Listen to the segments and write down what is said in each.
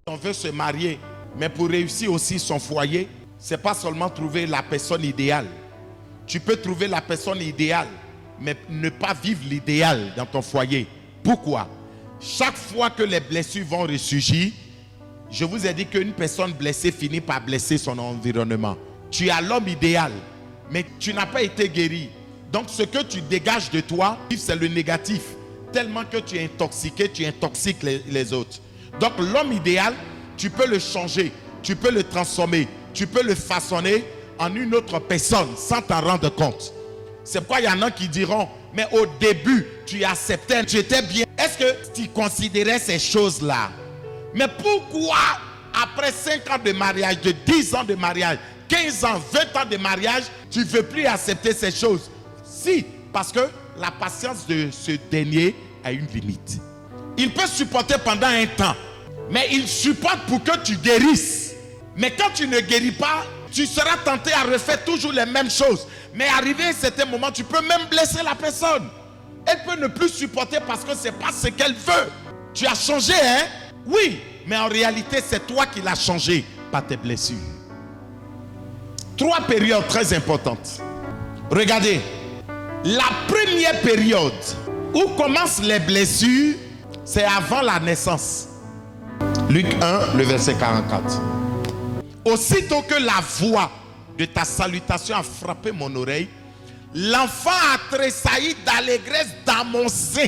On veut se marier, mais pour réussir aussi son foyer, c'est pas seulement trouver la personne idéale. Tu peux trouver la personne idéale, mais ne pas vivre l'idéal dans ton foyer. Pourquoi? Chaque fois que les blessures vont ressurgir, je vous ai dit qu'une personne blessée finit par blesser son environnement. Tu as l'homme idéal, mais tu n'as pas été guéri. Donc ce que tu dégages de toi, c'est le négatif. Tellement que tu es intoxiqué, tu intoxiques les autres. Donc l'homme idéal, tu peux le changer, tu peux le transformer, tu peux le façonner en une autre personne sans t'en rendre compte. C'est pourquoi il y en a qui diront, mais au début, tu acceptais, tu étais bien. Est-ce que tu considérais ces choses-là? Mais pourquoi, après 5 ans de mariage, de 10 ans de mariage, 15 ans, 20 ans de mariage, tu ne veux plus accepter ces choses? Si, parce que la patience de ce dernier a une limite. Il peut supporter pendant un temps, mais il supporte pour que tu guérisses. Mais quand tu ne guéris pas, tu seras tenté à refaire toujours les mêmes choses. Mais arrivé à un certain moment, tu peux même blesser la personne. Elle peut ne plus supporter parce que ce n'est pas ce qu'elle veut. Tu as changé, hein? Oui, mais en réalité, c'est toi qui l'as changé par tes blessures. 3 périodes très importantes. Regardez, la première période où commencent les blessures, c'est avant la naissance. Luc 1, le verset 44. Aussitôt que la voix de ta salutation a frappé mon oreille, l'enfant a tressailli d'allégresse dans mon sein.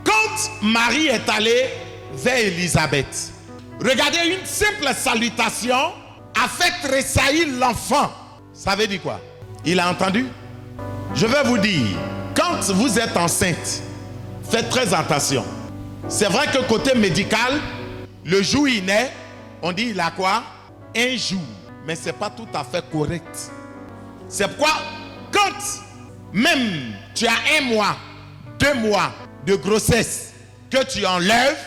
Quand Marie est allée vers Élisabeth, regardez, une simple salutation a fait tressaillir l'enfant. Ça veut dire quoi? Il a entendu? Je vais vous dire, quand vous êtes enceinte, faites très attention. C'est vrai que côté médical, le jour où il naît, on dit il a quoi? Un jour. Mais ce n'est pas tout à fait correct. C'est pourquoi, quand même tu as 1 mois, 2 mois de grossesse que tu enlèves,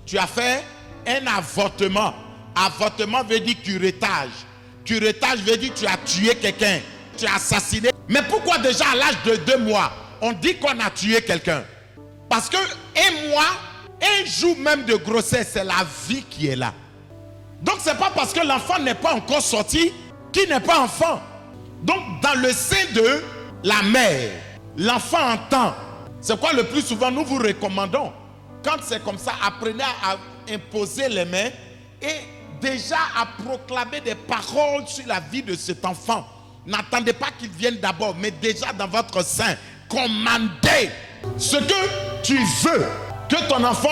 tu as fait un avortement. Avortement veut dire curettage. Curettage veut dire que tu as tué quelqu'un. Tu as assassiné. Mais pourquoi déjà à l'âge de 2 mois, on dit qu'on a tué quelqu'un? Parce que 1 mois, 1 jour même de grossesse, c'est la vie qui est là. Donc ce n'est pas parce que l'enfant n'est pas encore sorti qu'il n'est pas enfant. Donc dans le sein de la mère, l'enfant entend. C'est quoi le plus souvent nous vous recommandons? Quand c'est comme ça, apprenez à imposer les mains et déjà à proclamer des paroles sur la vie de cet enfant. N'attendez pas qu'il vienne d'abord, mais déjà dans votre sein, commandez ce que tu veux que ton enfant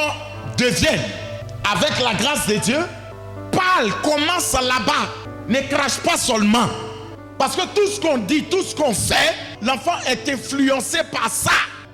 devienne. Avec la grâce de Dieu, parle, commence là-bas. Ne crache pas seulement. Parce que tout ce qu'on dit, tout ce qu'on fait, l'enfant est influencé par ça.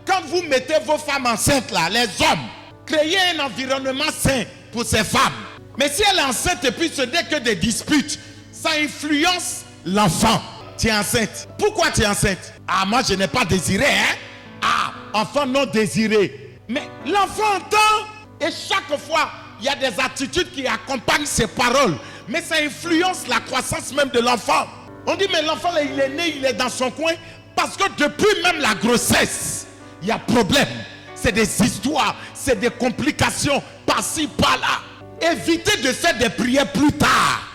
Quand vous mettez vos femmes enceintes là, les hommes, créez un environnement sain pour ces femmes. Mais si elle est enceinte et puis ce n'est que des disputes, ça influence l'enfant. Tu es enceinte. Pourquoi tu es enceinte? Ah, moi je n'ai pas désiré, hein? Ah, enfant non désiré. Mais l'enfant entend et chaque fois, il y a des attitudes qui accompagnent ces paroles. Mais ça influence la croissance même de l'enfant. On dit, mais l'enfant, il est né, il est dans son coin. Parce que depuis même la grossesse, il y a problème. C'est des histoires, c'est des complications par-ci, par-là. Évitez de faire des prières plus tard.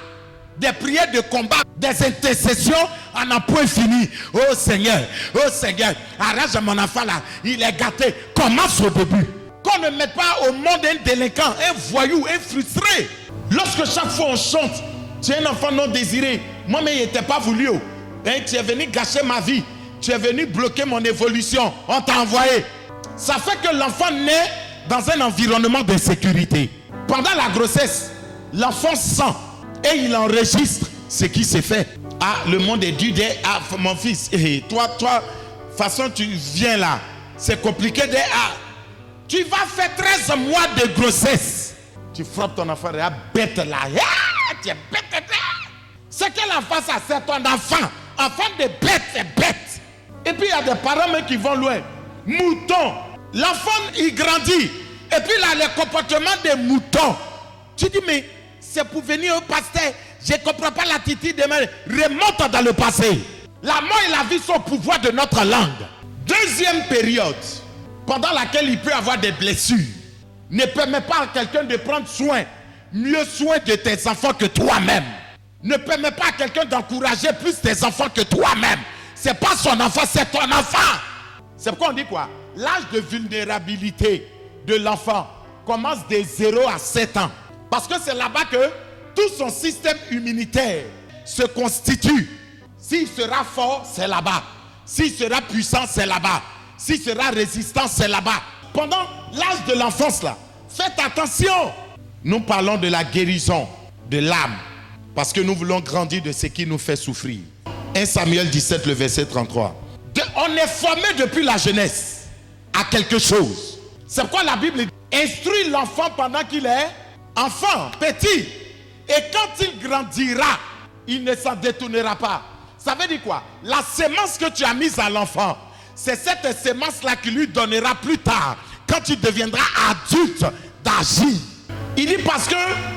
Des prières de combat, des intercessions en un point fini. Oh Seigneur, arrache mon enfant là, il est gâté. Commence au début. Qu'on ne mette pas au monde un délinquant, un voyou, un frustré. Lorsque chaque fois on chante, tu es un enfant non désiré. Moi, mais il n'était pas voulu. Hein, tu es venu gâcher ma vie. Tu es venu bloquer mon évolution. On t'a envoyé. Ça fait que l'enfant naît dans un environnement d'insécurité. Pendant la grossesse, l'enfant sent et il enregistre ce qui s'est fait. Ah, le monde est dur. Ah, mon fils, toi, façon tu viens là. C'est compliqué. Tu vas faire 13 mois de grossesse. Tu frappes ton enfant, bête là. Tu es bête. C'est quel enfant ça? C'est ton enfant. Enfant de bête, c'est bête. Et puis il y a des parents même qui vont loin. Mouton. L'enfant, il grandit. Et puis il a le comportement des moutons. Tu dis, mais c'est pour venir au pasteur. Je ne comprends pas l'attitude de mère. Remonte dans le passé. La mort et la vie sont au pouvoir de notre langue. Deuxième période, pendant laquelle il peut avoir des blessures, ne permet pas à quelqu'un de prendre soin mieux soin de tes enfants que toi-même. Ne permets pas à quelqu'un d'encourager plus tes enfants que toi-même. C'est pas son enfant, c'est ton enfant. C'est pourquoi on dit quoi? L'âge de vulnérabilité de l'enfant commence de 0 à 7 ans. Parce que c'est là-bas que tout son système immunitaire se constitue. S'il sera fort, c'est là-bas. S'il sera puissant, c'est là-bas. S'il sera résistant, c'est là-bas. Pendant l'âge de l'enfance, là, faites attention. Nous parlons de la guérison de l'âme. Parce que nous voulons grandir de ce qui nous fait souffrir. 1 Samuel 17, le verset 33. On est formé depuis la jeunesse à quelque chose. C'est pourquoi la Bible instruit l'enfant pendant qu'il est enfant, petit. Et quand il grandira, il ne s'en détournera pas. Ça veut dire quoi? La sémence que tu as mise à l'enfant, c'est cette sémence-là qui lui donnera plus tard, quand il deviendra adulte, d'agir. Il dit parce que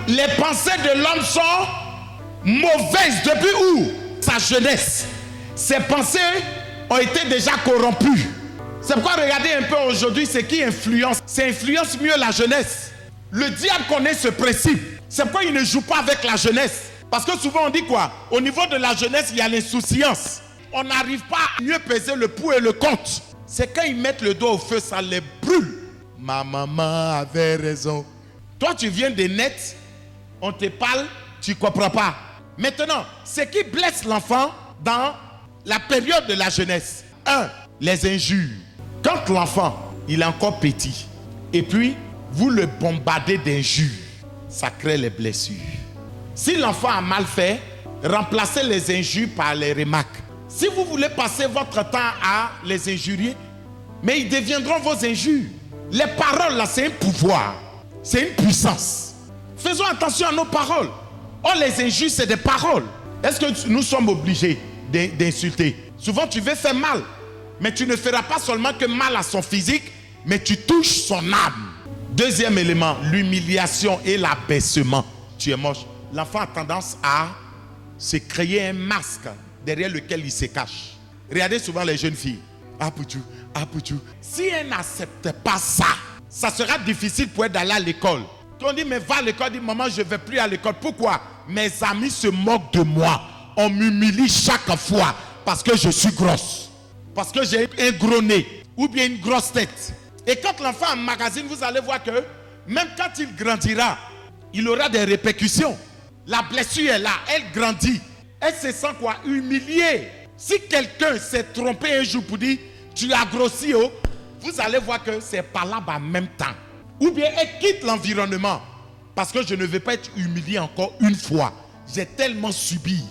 les pensées de l'homme sont mauvaises depuis où? Sa jeunesse. Ses pensées ont été déjà corrompues. C'est pourquoi regardez un peu aujourd'hui ce qui influence. Ça influence mieux la jeunesse. Le diable connaît ce principe. C'est pourquoi il ne joue pas avec la jeunesse. Parce que souvent on dit quoi? Au niveau de la jeunesse, il y a l'insouciance. On n'arrive pas à mieux peser le pour et le contre. C'est quand ils mettent le doigt au feu, ça les brûle. Ma maman avait raison. Toi, tu viens de net, on te parle, tu ne comprends pas. Maintenant, ce qui blesse l'enfant dans la période de la jeunesse. 1. Les injures. Quand l'enfant, il est encore petit, et puis vous le bombardez d'injures, ça crée les blessures. Si l'enfant a mal fait, remplacez les injures par les remarques. Si vous voulez passer votre temps à les injurier, mais ils deviendront vos injures. Les paroles là, c'est un pouvoir, c'est une puissance. Faisons attention à nos paroles. Oh, les injures, c'est des paroles. Est-ce que nous sommes obligés d'insulter? Souvent, tu veux faire mal, mais tu ne feras pas seulement que mal à son physique, mais tu touches son âme. Deuxième élément, l'humiliation et l'abaissement. Tu es moche. L'enfant a tendance à se créer un masque derrière lequel il se cache. Regardez souvent les jeunes filles. Ah, Poutou, ah, Poutou. Si elles n'acceptent pas ça, ça sera difficile pour elles d'aller à l'école. Quand on dit, mais va à l'école, dit, maman, je ne vais plus à l'école. Pourquoi? Mes amis se moquent de moi. On m'humilie chaque fois parce que je suis grosse. Parce que j'ai un gros nez ou bien une grosse tête. Et quand l'enfant emmagasine, vous allez voir que même quand il grandira, il aura des répercussions. La blessure est là, elle grandit. Elle se sent quoi? Humiliée. Si quelqu'un s'est trompé un jour pour dire, tu as grossi, oh, vous allez voir que c'est par là en même temps. Ou bien elle quitte l'environnement. Parce que je ne veux pas être humilié encore une fois. J'ai tellement subi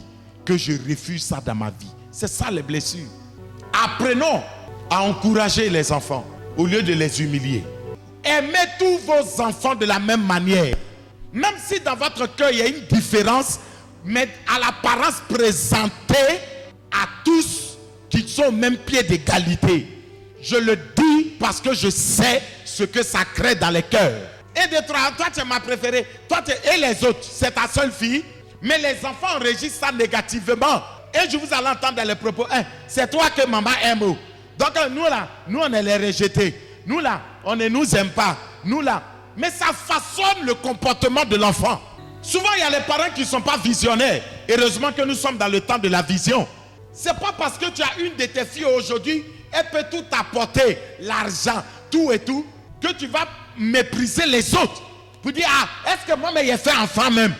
que je refuse ça dans ma vie. C'est ça les blessures. Apprenons à encourager les enfants au lieu de les humilier. Aimez tous vos enfants de la même manière. Même si dans votre cœur il y a une différence, mais à l'apparence présentée à tous qui sont au même pied d'égalité. Je le dis parce que je sais ce que ça crée dans les cœurs. Et de toi, tu es ma préférée. Toi, et les autres, c'est ta seule fille. Mais les enfants enregistrent ça négativement. Et je vous allez entendre dans les propos. C'est toi que maman aime. Donc nous là, nous on est les rejetés. Nous là, on ne nous aime pas. Nous là. Mais ça façonne le comportement de l'enfant. Souvent, il y a les parents qui ne sont pas visionnaires. Heureusement que nous sommes dans le temps de la vision. Ce n'est pas parce que tu as une de tes filles aujourd'hui, elle peut tout apporter, l'argent, tout et tout, que tu vas mépriser les autres. Pour dire, ah, est-ce que moi, mais j'ai fait enfant même?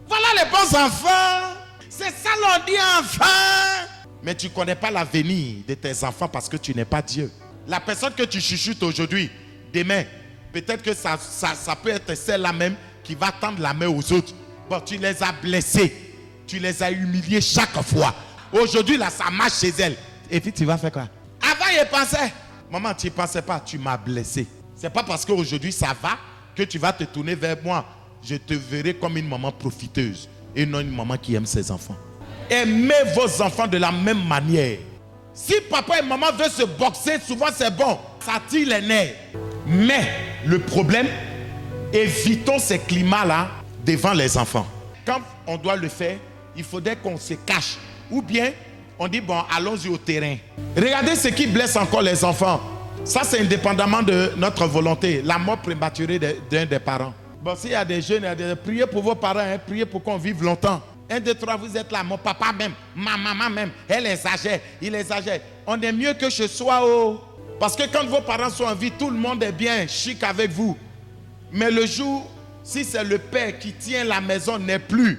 Voilà les bons enfants. C'est ça l'on dit enfant. Mais tu ne connais pas l'avenir de tes enfants parce que tu n'es pas Dieu. La personne que tu chuchotes aujourd'hui, demain, peut-être que ça peut être celle-là même qui va tendre la main aux autres. Bon, tu les as blessés. Tu les as humiliés chaque fois. Aujourd'hui, là, ça marche chez elle. Et puis, tu vas faire quoi? Avant, il pensait. Maman, tu n'y pensais pas. Tu m'as blessé. Ce n'est pas parce qu'aujourd'hui, ça va que tu vas te tourner vers moi. Je te verrai comme une maman profiteuse et non une maman qui aime ses enfants. Aimez vos enfants de la même manière. Si papa et maman veulent se boxer, souvent c'est bon. Ça tire les nerfs. Mais le problème, évitons ces climats-là devant les enfants. Quand on doit le faire, il faudrait qu'on se cache. Ou bien, on dit, bon, allons-y au terrain. Regardez ce qui blesse encore les enfants. Ça, c'est indépendamment de notre volonté. La mort prématurée d'un des parents. Bon, s'il y a des jeunes, priez pour vos parents, hein, priez pour qu'on vive longtemps. 1, 2, 3, vous êtes là. Mon papa même, ma maman même, elle exagère, il exagère. On est mieux que chez soi. Oh. Parce que quand vos parents sont en vie, tout le monde est bien chic avec vous. Mais le jour, si c'est le père qui tient la maison n'est plus,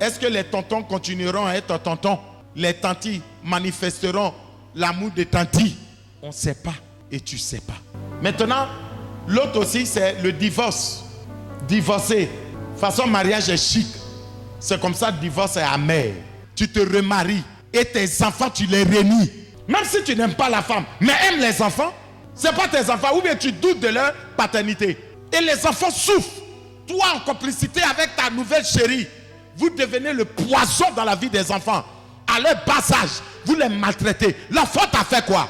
est-ce que les tontons continueront à être tontons? Les tantis manifesteront l'amour des tantis? On ne sait pas et tu ne sais pas. Maintenant, l'autre aussi, c'est le divorce. Divorcer. Façon mariage est chic. C'est comme ça, le divorce est amer. Tu te remaries et tes enfants, tu les réunis. Même si tu n'aimes pas la femme, mais aimes les enfants, ce n'est pas tes enfants, ou bien tu doutes de leur paternité. Et les enfants souffrent. Toi, en complicité avec ta nouvelle chérie, vous devenez le poison dans la vie des enfants. À leur bas âge, vous les maltraitez. L'enfant t'a fait quoi?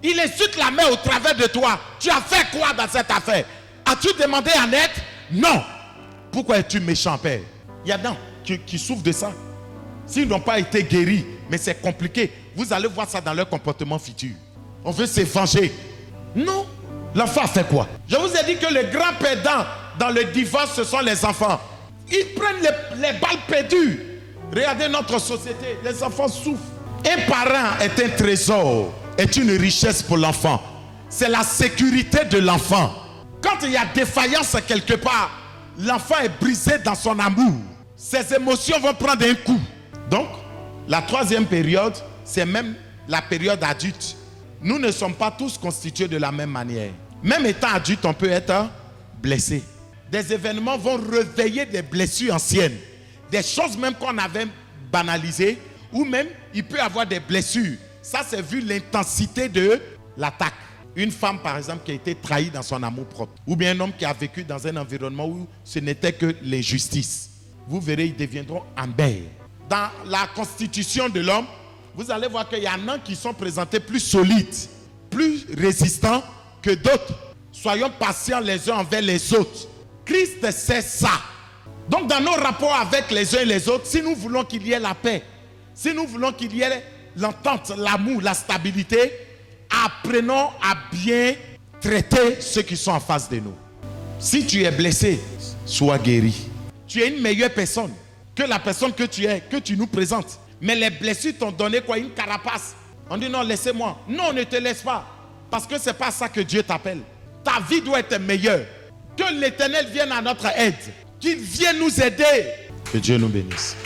Il insulte la mère au travers de toi. Tu as fait quoi dans cette affaire? As-tu demandé en aide? Non. Pourquoi es-tu méchant, père? Il y a des gens qui souffrent de ça. S'ils n'ont pas été guéris, mais c'est compliqué, vous allez voir ça dans leur comportement futur. On veut se venger. Non. L'enfant a fait quoi? Je vous ai dit que les grands perdants dans le divorce, ce sont les enfants. Ils prennent les balles perdues. Regardez notre société, les enfants souffrent. Un parent est un trésor, est une richesse pour l'enfant. C'est la sécurité de l'enfant. Quand il y a défaillance quelque part, l'enfant est brisé dans son amour. Ses émotions vont prendre un coup. Donc, la troisième période, c'est même la période adulte. Nous ne sommes pas tous constitués de la même manière. Même étant adulte, on peut être blessé. Des événements vont réveiller des blessures anciennes. Des choses même qu'on avait banalisées, ou même il peut y avoir des blessures. Ça, c'est vu l'intensité de l'attaque. Une femme, par exemple, qui a été trahie dans son amour propre. Ou bien un homme qui a vécu dans un environnement où ce n'était que l'injustice. Vous verrez, ils deviendront ambers. Dans la constitution de l'homme, vous allez voir qu'il y en a qui sont présentés plus solides, plus résistants que d'autres. Soyons patients les uns envers les autres. Christ sait ça. Donc dans nos rapports avec les uns et les autres, si nous voulons qu'il y ait la paix, si nous voulons qu'il y ait l'entente, l'amour, la stabilité, apprenons à bien traiter ceux qui sont en face de nous. Si tu es blessé, sois guéri. Tu es une meilleure personne que la personne que tu es, que tu nous présentes. Mais les blessures t'ont donné quoi? Une carapace. On dit non, laissez-moi. Non, ne te laisse pas. Parce que ce n'est pas ça que Dieu t'appelle. Ta vie doit être meilleure. Que l'Éternel vienne à notre aide. Qu'il vienne nous aider. Que Dieu nous bénisse.